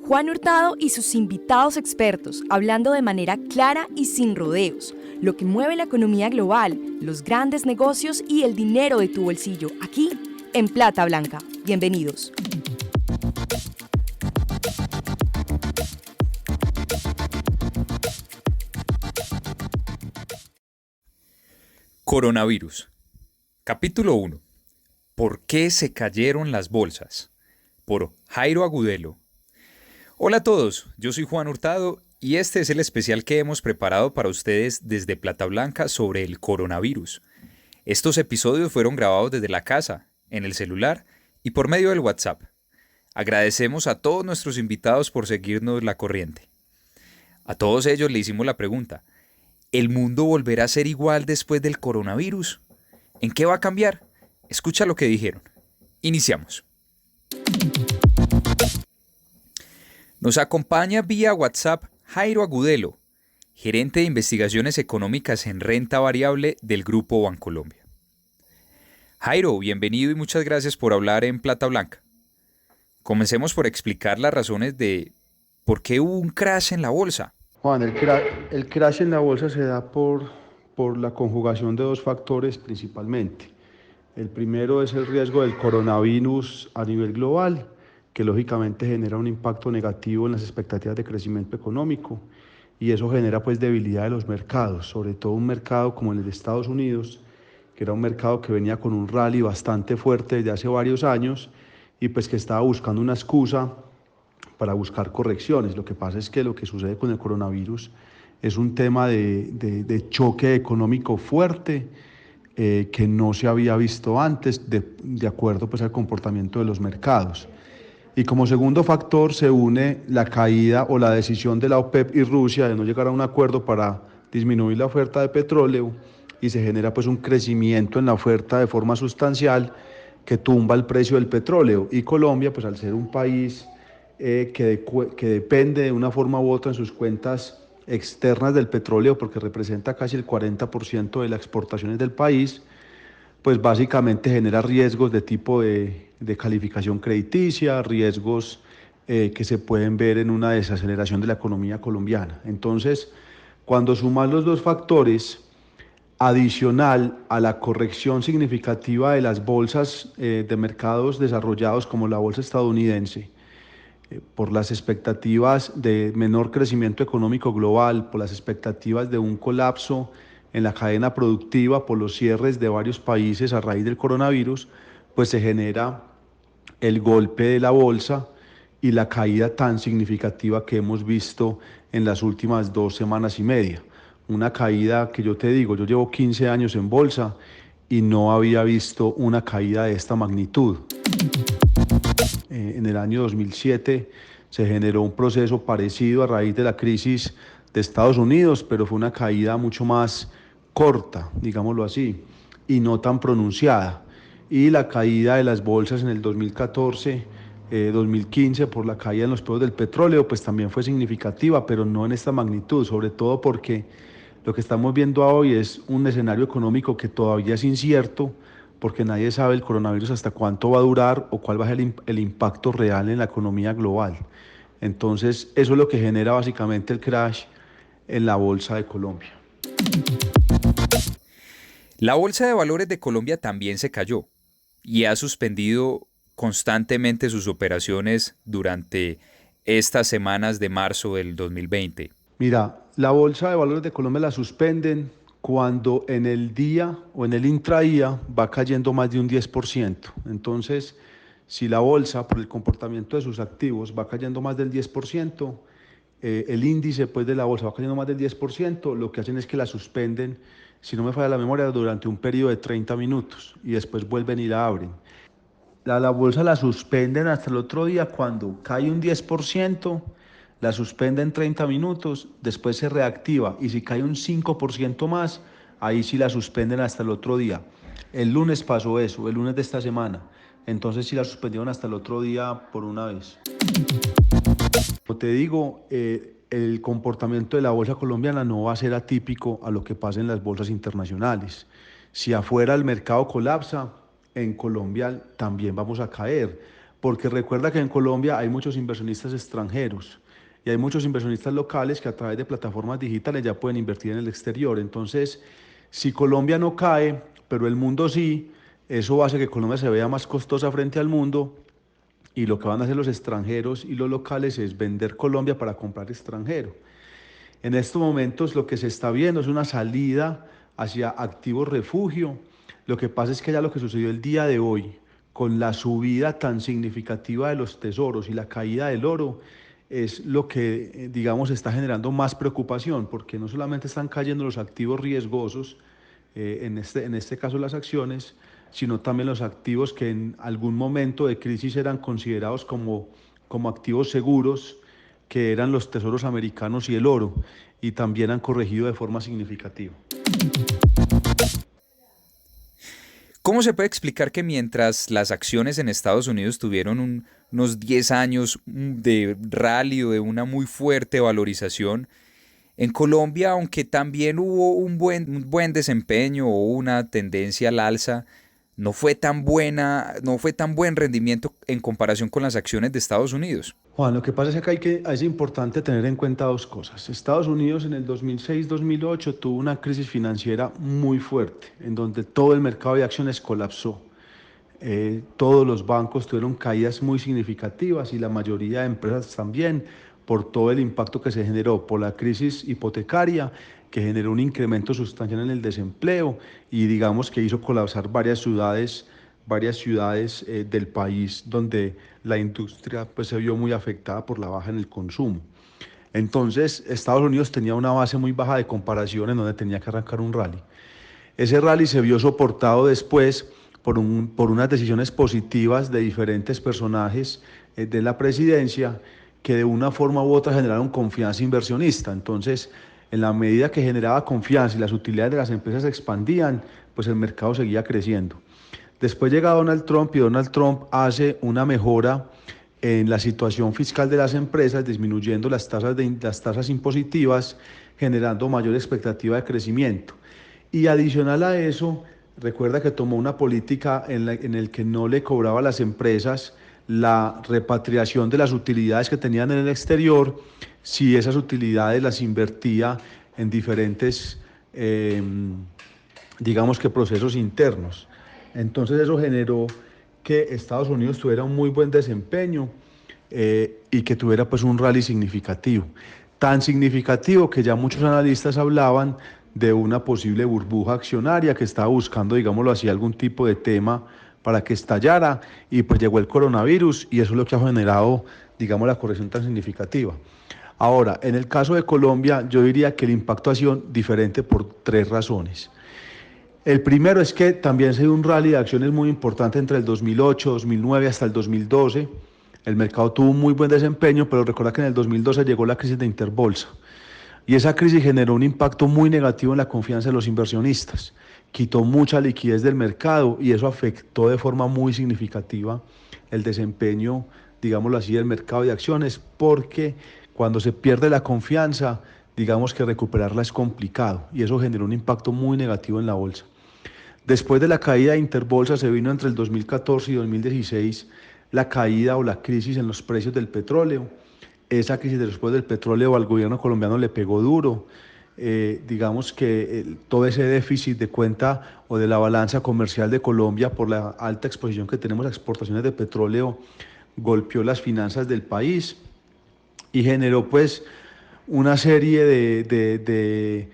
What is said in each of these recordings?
Juan Hurtado y sus invitados expertos, hablando de manera clara y sin rodeos, lo que mueve la economía global, los grandes negocios y el dinero de tu bolsillo, aquí en Plata Blanca. Bienvenidos. Coronavirus. Capítulo 1. ¿Por qué se cayeron las bolsas? Por Jairo Agudelo. Hola a todos, yo soy Juan Hurtado y este es el especial que hemos preparado para ustedes desde Plata Blanca sobre el coronavirus. Estos episodios fueron grabados desde la casa, en el celular y por medio del WhatsApp. Agradecemos a todos nuestros invitados por seguirnos la corriente. A todos ellos le hicimos la pregunta: ¿el mundo volverá a ser igual después del coronavirus? ¿En qué va a cambiar? Escucha lo que dijeron. Iniciamos. Nos acompaña vía WhatsApp Jairo Agudelo, gerente de investigaciones económicas en renta variable del Grupo Bancolombia. Jairo, bienvenido y muchas gracias por hablar en Plata Blanca. Comencemos por explicar las razones de por qué hubo un crash en la bolsa. Juan, el crash en la bolsa se da por la conjugación de dos factores principalmente. El primero es el riesgo del coronavirus a nivel global, que lógicamente genera un impacto negativo en las expectativas de crecimiento económico, y eso genera pues debilidad de los mercados, sobre todo un mercado como el de Estados Unidos, que era un mercado que venía con un rally bastante fuerte desde hace varios años y pues que estaba buscando una excusa para buscar correcciones. Lo que pasa es que lo que sucede con el coronavirus es un tema de choque económico fuerte que no se había visto antes de acuerdo pues al comportamiento de los mercados. Y como segundo factor se une la caída o la decisión de la OPEP y Rusia de no llegar a un acuerdo para disminuir la oferta de petróleo, y se genera pues un crecimiento en la oferta de forma sustancial que tumba el precio del petróleo. Y Colombia, pues al ser un país que depende de una forma u otra en sus cuentas externas del petróleo, porque representa casi el 40% de las exportaciones del país, pues básicamente genera riesgos de tipo de calificación crediticia, riesgos que se pueden ver en una desaceleración de la economía colombiana. Entonces, cuando suman los dos factores, adicional a la corrección significativa de las bolsas de mercados desarrollados como la bolsa estadounidense, por las expectativas de menor crecimiento económico global, por las expectativas de un colapso en la cadena productiva, por los cierres de varios países a raíz del coronavirus, pues se genera el golpe de la bolsa y la caída tan significativa que hemos visto en las últimas 2 semanas y media. Una caída que yo te digo, yo llevo 15 años en bolsa y no había visto una caída de esta magnitud. En el año 2007 se generó un proceso parecido a raíz de la crisis de Estados Unidos, pero fue una caída mucho más corta, digámoslo así, y no tan pronunciada. Y la caída de las bolsas en el 2014, 2015, por la caída en los precios del petróleo, pues también fue significativa, pero no en esta magnitud, sobre todo porque lo que estamos viendo hoy es un escenario económico que todavía es incierto, porque nadie sabe el coronavirus hasta cuánto va a durar o cuál va a ser el impacto real en la economía global. Entonces, eso es lo que genera básicamente el crash en la Bolsa de Colombia. La Bolsa de Valores de Colombia también se cayó y ha suspendido constantemente sus operaciones durante estas semanas de marzo del 2020. Mira, la Bolsa de Valores de Colombia la suspenden cuando en el día o en el intradía va cayendo más de un 10%. Entonces, si la bolsa, por el comportamiento de sus activos, va cayendo más del 10%, el índice pues, de la bolsa va cayendo más del 10%, lo que hacen es que la suspenden, si no me falla la memoria, durante un periodo de 30 minutos y después vuelven y la abren. La bolsa la suspenden hasta el otro día cuando cae un 10%, la suspenden 30 minutos, después se reactiva y si cae un 5% más, ahí sí la suspenden hasta el otro día. El lunes pasó eso, el lunes de esta semana, entonces sí la suspendieron hasta el otro día por una vez. Como te digo, el comportamiento de la bolsa colombiana no va a ser atípico a lo que pasa en las bolsas internacionales. Si afuera el mercado colapsa, en Colombia también vamos a caer, porque recuerda que en Colombia hay muchos inversionistas extranjeros y hay muchos inversionistas locales que a través de plataformas digitales ya pueden invertir en el exterior. Entonces, si Colombia no cae, pero el mundo sí, eso hace que Colombia se vea más costosa frente al mundo y lo que van a hacer los extranjeros y los locales es vender Colombia para comprar extranjero. En estos momentos lo que se está viendo es una salida hacia activos refugio. Lo que pasa es que ya lo que sucedió el día de hoy, con la subida tan significativa de los tesoros y la caída del oro, es lo que, digamos, está generando más preocupación, porque no solamente están cayendo los activos riesgosos, en este caso las acciones, sino también los activos que en algún momento de crisis eran considerados como activos seguros, que eran los tesoros americanos y el oro, y también han corregido de forma significativa. ¿Cómo se puede explicar que mientras las acciones en Estados Unidos tuvieron unos 10 años de rally o de una muy fuerte valorización, en Colombia, aunque también hubo un buen desempeño o una tendencia al alza, no fue tan buen rendimiento en comparación con las acciones de Estados Unidos? Juan, lo que pasa es que es importante tener en cuenta dos cosas. Estados Unidos en el 2006-2008 tuvo una crisis financiera muy fuerte, en donde todo el mercado de acciones colapsó. Todos los bancos tuvieron caídas muy significativas y la mayoría de empresas también, por todo el impacto que se generó por la crisis hipotecaria, que generó un incremento sustancial en el desempleo y digamos que hizo colapsar varias ciudades del país donde la industria pues, se vio muy afectada por la baja en el consumo. Entonces, Estados Unidos tenía una base muy baja de comparación en donde tenía que arrancar un rally. Ese rally se vio soportado después por unas decisiones positivas de diferentes personajes de la presidencia que de una forma u otra generaron confianza inversionista. Entonces, en la medida que generaba confianza y las utilidades de las empresas se expandían, pues el mercado seguía creciendo. Después llega Donald Trump y Donald Trump hace una mejora en la situación fiscal de las empresas, disminuyendo las tasas impositivas, generando mayor expectativa de crecimiento. Y adicional a eso, recuerda que tomó una política en la que no le cobraba a las empresas la repatriación de las utilidades que tenían en el exterior, si esas utilidades las invertía en diferentes, digamos que procesos internos. Entonces eso generó que Estados Unidos tuviera un muy buen desempeño y que tuviera pues un rally significativo. Tan significativo que ya muchos analistas hablaban de una posible burbuja accionaria que estaba buscando, digámoslo así, algún tipo de tema para que estallara y pues llegó el coronavirus y eso es lo que ha generado, digamos, la corrección tan significativa. Ahora, en el caso de Colombia, yo diría que el impacto ha sido diferente por tres razones. El primero es que también se dio un rally de acciones muy importante entre el 2008, 2009 hasta el 2012. El mercado tuvo un muy buen desempeño, pero recuerda que en el 2012 llegó la crisis de Interbolsa. Y esa crisis generó un impacto muy negativo en la confianza de los inversionistas. Quitó mucha liquidez del mercado y eso afectó de forma muy significativa el desempeño, digámoslo así, del mercado de acciones, porque cuando se pierde la confianza, digamos que recuperarla es complicado y eso generó un impacto muy negativo en la bolsa. Después de la caída de Interbolsa se vino entre el 2014 y 2016 la caída o la crisis en los precios del petróleo. Esa crisis después del petróleo al gobierno colombiano le pegó duro. Digamos que todo ese déficit de cuenta o de la balanza comercial de Colombia por la alta exposición que tenemos a exportaciones de petróleo golpeó las finanzas del país y generó pues una serie de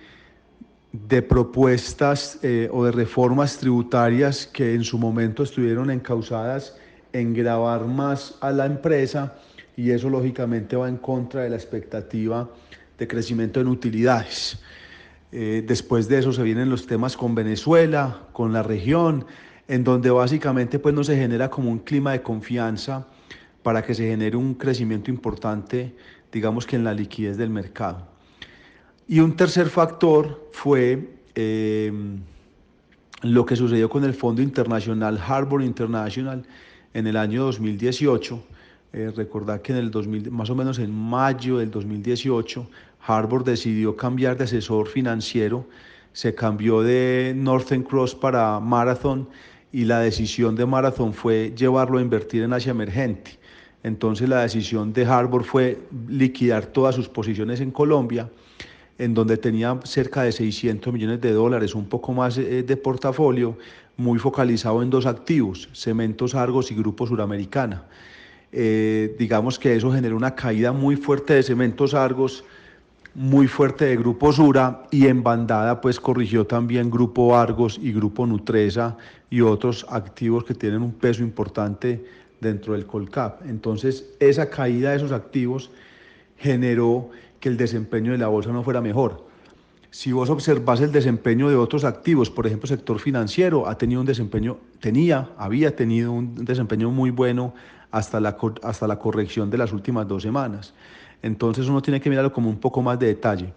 propuestas o de reformas tributarias que en su momento estuvieron encausadas en gravar más a la empresa y eso lógicamente va en contra de la expectativa de crecimiento en utilidades. Después de eso se vienen los temas con Venezuela, con la región, en donde básicamente pues no se genera como un clima de confianza para que se genere un crecimiento importante, digamos que en la liquidez del mercado. Y un tercer factor fue lo que sucedió con el Fondo Internacional Harbor International en el año 2018. Recordar que más o menos en mayo del 2018, Harbor decidió cambiar de asesor financiero, se cambió de Northern Cross para Marathon y la decisión de Marathon fue llevarlo a invertir en Asia emergente. Entonces la decisión de Harbor fue liquidar todas sus posiciones en Colombia, en donde tenía cerca de 600 millones de dólares, un poco más de portafolio, muy focalizado en dos activos, Cementos Argos y Grupo Suramericana. Digamos que eso generó una caída muy fuerte de Cementos Argos, muy fuerte de Grupo Sura, y en bandada pues corrigió también Grupo Argos y Grupo Nutresa y otros activos que tienen un peso importante dentro del Colcap. Entonces esa caída de esos activos generó que el desempeño de la bolsa no fuera mejor. Si vos observás el desempeño de otros activos, por ejemplo, sector financiero había tenido un desempeño muy bueno hasta la corrección de las últimas 2 semanas. Entonces uno tiene que mirarlo como un poco más de detalle.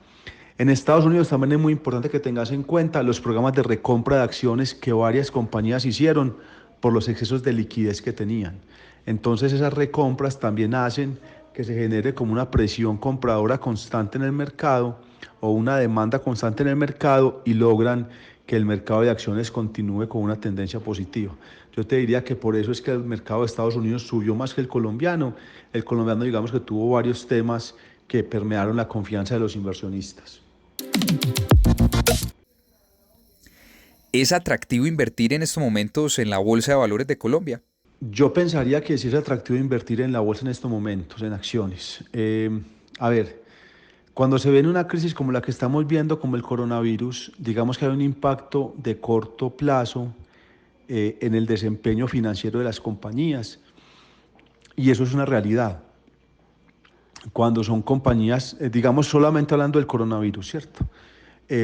En Estados Unidos también es muy importante que tengas en cuenta los programas de recompra de acciones que varias compañías hicieron por los excesos de liquidez que tenían. Entonces esas recompras también hacen que se genere como una presión compradora constante en el mercado o una demanda constante en el mercado y logran que el mercado de acciones continúe con una tendencia positiva. Yo te diría que por eso es que el mercado de Estados Unidos subió más que el colombiano. El colombiano, digamos que tuvo varios temas que permearon la confianza de los inversionistas. ¿Es atractivo invertir en estos momentos en la Bolsa de Valores de Colombia? Yo pensaría que sí es atractivo invertir en la bolsa en estos momentos, en acciones. A ver, cuando se ve en una crisis como la que estamos viendo, como el coronavirus, digamos que hay un impacto de corto plazo en el desempeño financiero de las compañías, y eso es una realidad. Cuando son compañías, digamos solamente hablando del coronavirus, ¿cierto?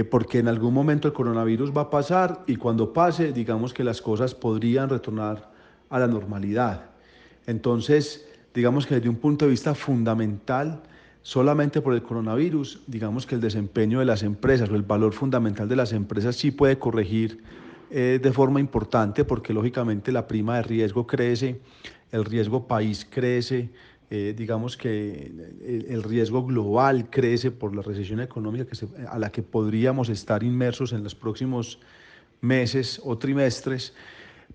Porque en algún momento el coronavirus va a pasar y cuando pase, digamos que las cosas podrían retornar a la normalidad. Entonces, digamos que desde un punto de vista fundamental, solamente por el coronavirus, digamos que el desempeño de las empresas o el valor fundamental de las empresas sí puede corregir de forma importante, porque lógicamente la prima de riesgo crece, el riesgo país crece, digamos que el riesgo global crece por la recesión económica a la que podríamos estar inmersos en los próximos meses o trimestres,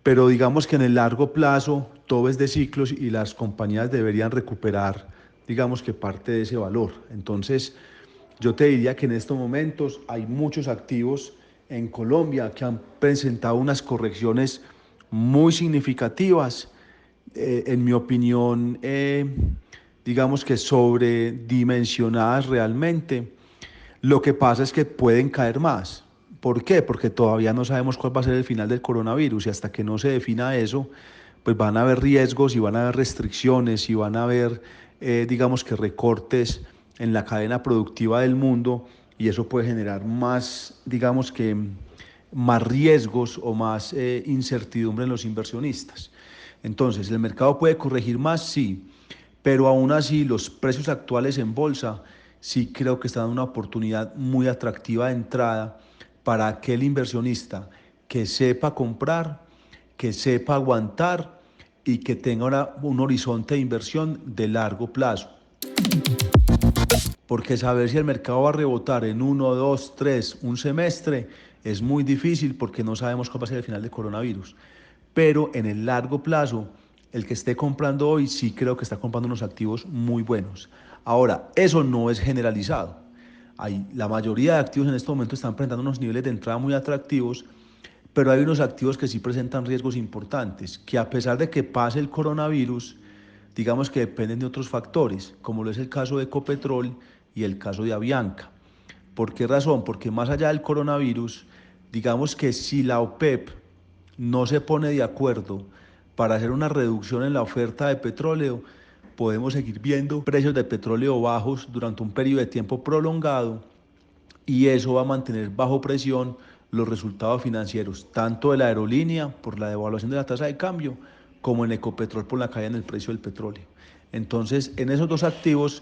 pero digamos que en el largo plazo todo es de ciclos y las compañías deberían recuperar, digamos que parte de ese valor. Entonces, yo te diría que en estos momentos hay muchos activos en Colombia que han presentado unas correcciones muy significativas, en mi opinión, digamos que sobredimensionadas realmente. Lo que pasa es que pueden caer más. ¿Por qué? Porque todavía no sabemos cuál va a ser el final del coronavirus y hasta que no se defina eso, pues van a haber riesgos y van a haber restricciones y van a haber, digamos que recortes en la cadena productiva del mundo, y eso puede generar más, digamos que más riesgos o más incertidumbre en los inversionistas. Entonces, ¿el mercado puede corregir más? Sí, pero aún así los precios actuales en bolsa sí creo que están dando una oportunidad muy atractiva de entrada para aquel inversionista que sepa comprar, que sepa aguantar y que tenga un horizonte de inversión de largo plazo. Porque saber si el mercado va a rebotar en 1, 2, 3, un semestre es muy difícil porque no sabemos cuál va a ser el final del coronavirus. Pero en el largo plazo, el que esté comprando hoy sí creo que está comprando unos activos muy buenos. Ahora, eso no es generalizado. La mayoría de activos en este momento están presentando unos niveles de entrada muy atractivos, pero hay unos activos que sí presentan riesgos importantes, que a pesar de que pase el coronavirus, digamos que dependen de otros factores, como lo es el caso de Ecopetrol y el caso de Avianca. ¿Por qué razón? Porque más allá del coronavirus, digamos que si la OPEP no se pone de acuerdo para hacer una reducción en la oferta de petróleo, podemos seguir viendo precios de petróleo bajos durante un periodo de tiempo prolongado, y eso va a mantener bajo presión los resultados financieros, tanto de la aerolínea por la devaluación de la tasa de cambio, como en Ecopetrol por la caída en el precio del petróleo. Entonces, en esos dos activos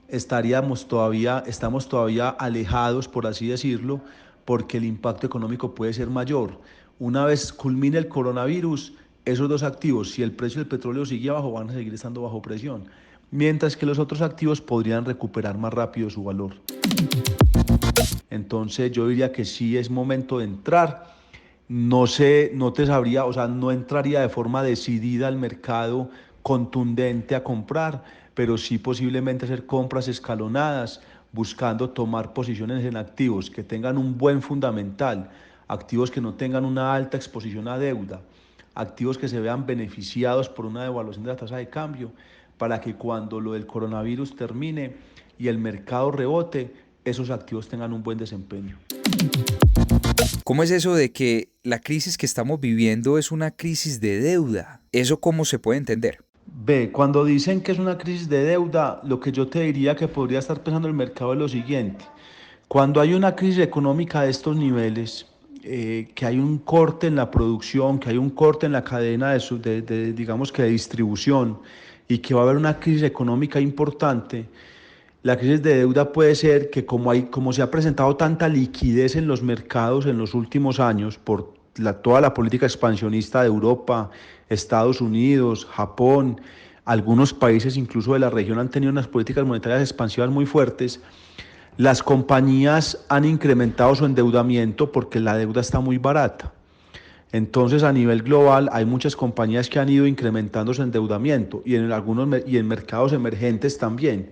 estamos todavía alejados, por así decirlo, porque el impacto económico puede ser mayor. Una vez culmine el coronavirus, esos dos activos, si el precio del petróleo sigue abajo, van a seguir estando bajo presión, mientras que los otros activos podrían recuperar más rápido su valor. Entonces yo diría que sí es momento de entrar, No sé, no te sabría, o sea, no entraría de forma decidida al mercado contundente a comprar, pero sí posiblemente hacer compras escalonadas, buscando tomar posiciones en activos que tengan un buen fundamental, activos que no tengan una alta exposición a deuda, activos que se vean beneficiados por una devaluación de la tasa de cambio, para que cuando lo del coronavirus termine y el mercado rebote, esos activos tengan un buen desempeño. ¿Cómo es eso de que la crisis que estamos viviendo es una crisis de deuda? ¿Eso cómo se puede entender? Ve, cuando dicen que es una crisis de deuda, lo que yo te diría que podría estar pensando el mercado es lo siguiente. Cuando hay una crisis económica de estos niveles, que hay un corte en la producción, que hay un corte en la cadena digamos que de distribución y que va a haber una crisis económica importante, la crisis de deuda puede ser que como se ha presentado tanta liquidez en los mercados en los últimos años por toda la política expansionista de Europa, Estados Unidos, Japón, algunos países incluso de la región han tenido unas políticas monetarias expansivas muy fuertes, las compañías han incrementado su endeudamiento porque la deuda está muy barata. Entonces, a nivel global, hay muchas compañías que han ido incrementando su endeudamiento y en mercados emergentes también.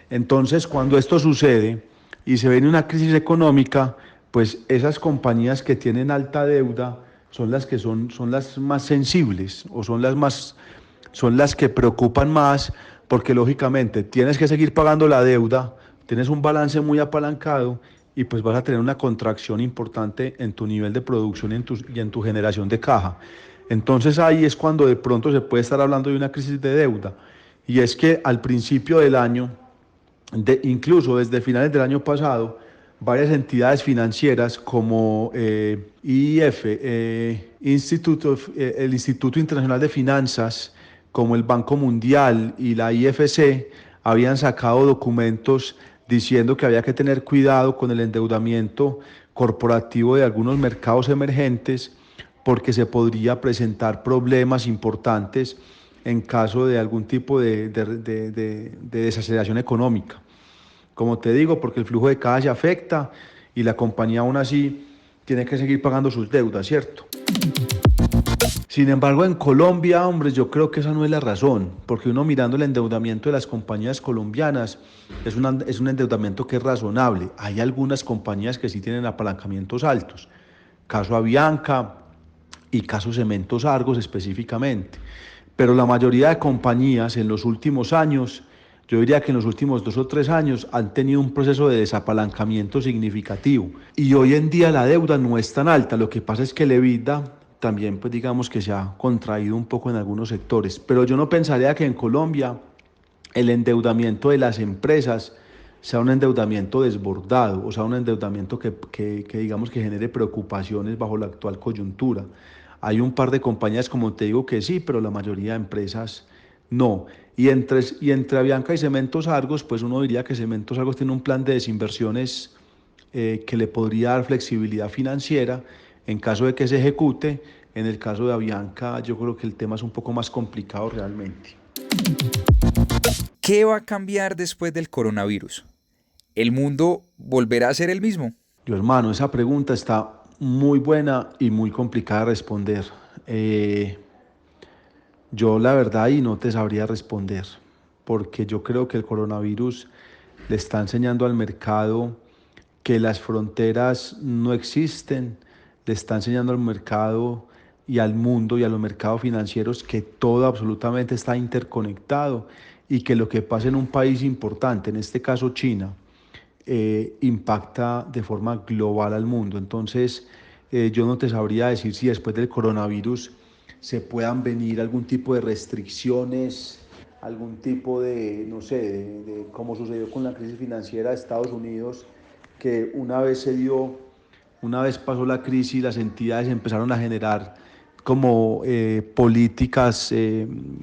Entonces, cuando esto sucede y se viene una crisis económica, pues esas compañías que tienen alta deuda son las que son las más sensibles o son las que preocupan más porque lógicamente tienes que seguir pagando la deuda, tienes un balance muy apalancado y pues vas a tener una contracción importante en tu nivel de producción y en tu generación de caja. Entonces ahí es cuando de pronto se puede estar hablando de una crisis de deuda. Y es que al principio del año, incluso desde finales del año pasado, varias entidades financieras como IIF, el Instituto Internacional de Finanzas, como el Banco Mundial y la IFC, habían sacado documentos diciendo que había que tener cuidado con el endeudamiento corporativo de algunos mercados emergentes porque se podría presentar problemas importantes en caso de algún tipo de desaceleración económica. Como te digo, porque el flujo de caja se afecta y la compañía aún así tiene que seguir pagando sus deudas, ¿cierto? Sin embargo, en Colombia, hombre, yo creo que esa no es la razón, porque uno mirando el endeudamiento de las compañías colombianas es un endeudamiento que es razonable. Hay algunas compañías que sí tienen apalancamientos altos, caso Avianca y caso Cementos Argos específicamente, pero la mayoría de compañías en los últimos años, yo diría que en los últimos 2 o 3 años han tenido un proceso de desapalancamiento significativo y hoy en día la deuda no es tan alta, lo que pasa es que el EBITDA también pues digamos que se ha contraído un poco en algunos sectores, pero yo no pensaría que en Colombia el endeudamiento de las empresas sea un endeudamiento desbordado, o sea, un endeudamiento que digamos que genere preocupaciones bajo la actual coyuntura. Hay un par de compañías, como te digo, que sí, pero la mayoría de empresas no. Y entre Avianca y Cementos Argos, pues uno diría que Cementos Argos tiene un plan de desinversiones que le podría dar flexibilidad financiera en caso de que se ejecute. En el caso de Avianca, yo creo que el tema es un poco más complicado realmente. ¿Qué va a cambiar después del coronavirus? ¿El mundo volverá a ser el mismo? Yo, hermano, esa pregunta está muy buena y muy complicada de responder. Eh, yo la verdad ahí no te sabría responder, porque yo creo que el coronavirus le está enseñando al mercado que las fronteras no existen, le está enseñando al mercado y al mundo y a los mercados financieros que todo absolutamente está interconectado y que lo que pasa en un país importante, en este caso China, impacta de forma global al mundo. Entonces, yo no te sabría decir si después del coronavirus se puedan venir algún tipo de restricciones, algún tipo de, no sé, como sucedió con la crisis financiera de Estados Unidos, que una vez pasó la crisis, las entidades empezaron a generar como políticas,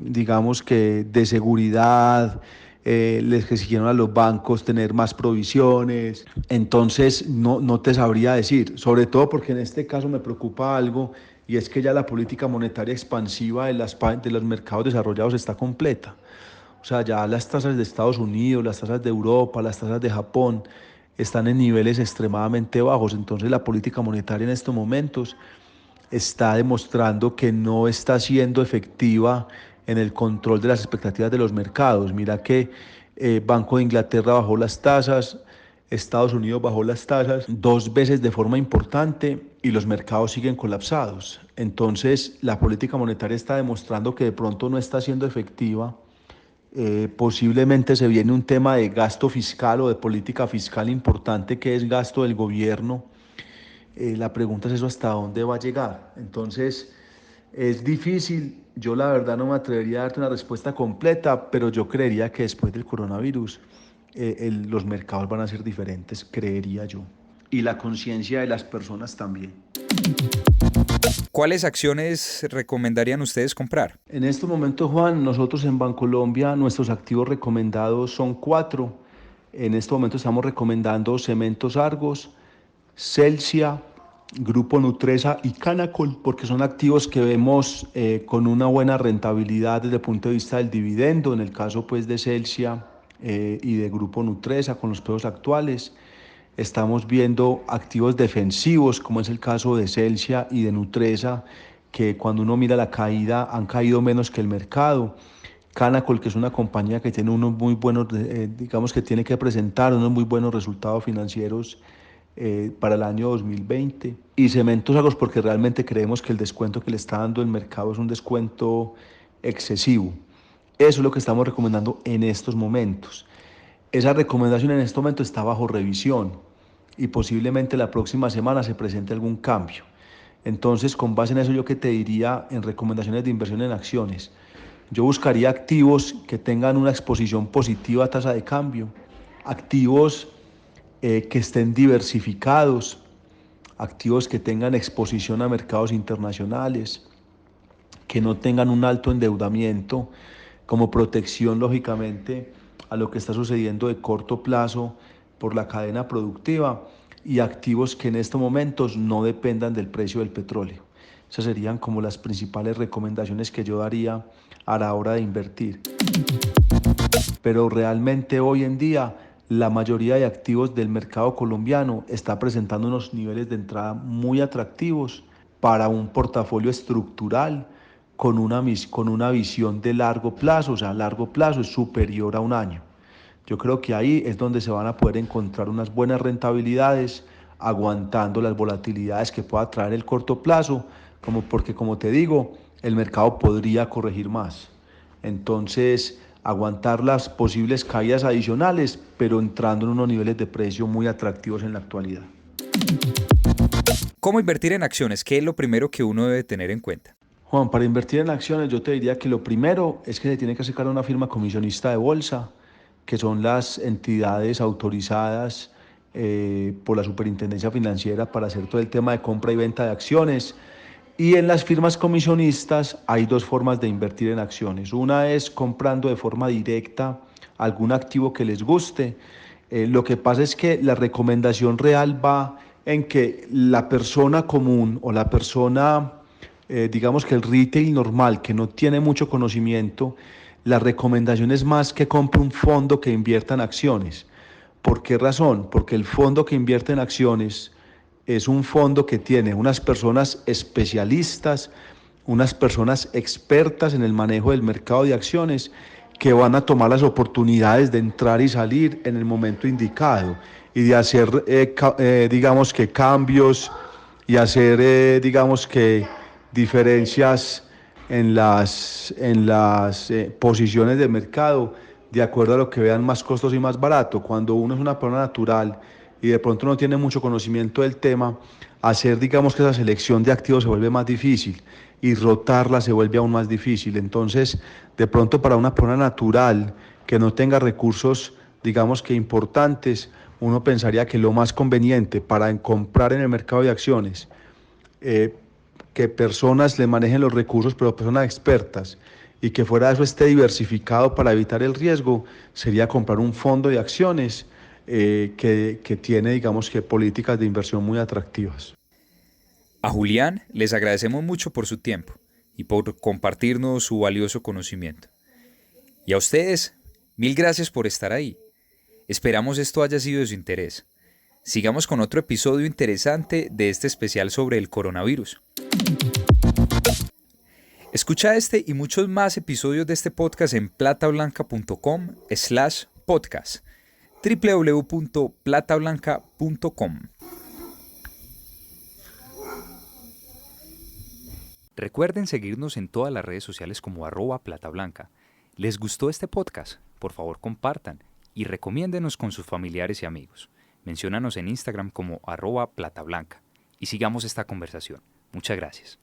digamos que de seguridad, les exigieron a los bancos tener más provisiones, entonces no te sabría decir, sobre todo porque en este caso me preocupa algo y es que ya la política monetaria expansiva de los mercados desarrollados está completa. O sea, ya las tasas de Estados Unidos, las tasas de Europa, las tasas de Japón están en niveles extremadamente bajos, entonces la política monetaria en estos momentos está demostrando que no está siendo efectiva en el control de las expectativas de los mercados. Mira que Banco de Inglaterra bajó las tasas, Estados Unidos bajó las tasas 2 veces de forma importante y los mercados siguen colapsados. Entonces, la política monetaria está demostrando que de pronto no está siendo efectiva. Posiblemente se viene un tema de gasto fiscal o de política fiscal importante que es gasto del gobierno. La pregunta es eso, ¿hasta dónde va a llegar? Entonces, es difícil. Yo la verdad no me atrevería a darte una respuesta completa, pero yo creería que después del coronavirus los mercados van a ser diferentes, creería yo. Y la conciencia de las personas también. ¿Cuáles acciones recomendarían ustedes comprar? En estos momentos, Juan, nosotros en Bancolombia, nuestros activos recomendados son 4. En este momento estamos recomendando Cementos Argos, Celsia, Grupo Nutresa y Canacol, porque son activos que vemos con una buena rentabilidad desde el punto de vista del dividendo, en el caso pues de Celsia y de Grupo Nutresa con los precios actuales. Estamos viendo activos defensivos, como es el caso de Celsia y de Nutresa, que cuando uno mira la caída han caído menos que el mercado. Canacol, que es una compañía que tiene unos muy buenos, digamos que tiene que presentar unos muy buenos resultados financieros para el año 2020. Y Cementos Argos, porque realmente creemos que el descuento que le está dando el mercado es un descuento excesivo. Eso es lo que estamos recomendando en estos momentos. Esa recomendación en este momento está bajo revisión y posiblemente la próxima semana se presente algún cambio. Entonces, con base en eso, yo que te diría en recomendaciones de inversión en acciones, yo buscaría activos que tengan una exposición positiva a tasa de cambio, activos que estén diversificados, activos que tengan exposición a mercados internacionales, que no tengan un alto endeudamiento como protección, lógicamente, a lo que está sucediendo de corto plazo por la cadena productiva, y activos que en estos momentos no dependan del precio del petróleo. Esas serían como las principales recomendaciones que yo daría a la hora de invertir. Pero realmente hoy en día la mayoría de activos del mercado colombiano está presentando unos niveles de entrada muy atractivos para un portafolio estructural con una visión de largo plazo, o sea, largo plazo es superior a un año. Yo creo que ahí es donde se van a poder encontrar unas buenas rentabilidades, aguantando las volatilidades que pueda traer el corto plazo, porque como te digo, el mercado podría corregir más. Entonces, aguantar las posibles caídas adicionales, pero entrando en unos niveles de precio muy atractivos en la actualidad. ¿Cómo invertir en acciones? ¿Qué es lo primero que uno debe tener en cuenta? Juan, para invertir en acciones yo te diría que lo primero es que se tiene que acercar a una firma comisionista de bolsa, que son las entidades autorizadas por la Superintendencia Financiera para hacer todo el tema de compra y venta de acciones. Y en las firmas comisionistas hay 2 formas de invertir en acciones. Una es comprando de forma directa algún activo que les guste. Lo que pasa es que la recomendación real va en que la persona común o la persona, digamos que el retail normal, que no tiene mucho conocimiento, la recomendación es más que compre un fondo que invierta en acciones. ¿Por qué razón? Porque el fondo que invierte en acciones es un fondo que tiene unas personas especialistas, unas personas expertas en el manejo del mercado de acciones que van a tomar las oportunidades de entrar y salir en el momento indicado y de hacer, digamos que cambios y hacer, digamos que diferencias en las posiciones de mercado de acuerdo a lo que vean más costoso y más barato. Cuando uno es una persona natural y de pronto no tiene mucho conocimiento del tema, hacer, digamos que esa selección de activos se vuelve más difícil y rotarla se vuelve aún más difícil. Entonces, de pronto para una persona natural que no tenga recursos, digamos que importantes, uno pensaría que lo más conveniente para comprar en el mercado de acciones, que personas le manejen los recursos, pero personas expertas, y que fuera de eso esté diversificado para evitar el riesgo, sería comprar un fondo de acciones que tiene, digamos que, políticas de inversión muy atractivas. A Julián les agradecemos mucho por su tiempo y por compartirnos su valioso conocimiento. Y a ustedes, mil gracias por estar ahí. Esperamos esto haya sido de su interés. Sigamos con otro episodio interesante de este especial sobre el coronavirus. Escucha este y muchos más episodios de este podcast en platablanca.com/podcast. www.platablanca.com. Recuerden seguirnos en todas las redes sociales como @platablanca. ¿Les gustó este podcast? Por favor compartan y recomiéndenos con sus familiares y amigos. Menciónanos en Instagram como @platablanca y sigamos esta conversación. Muchas gracias.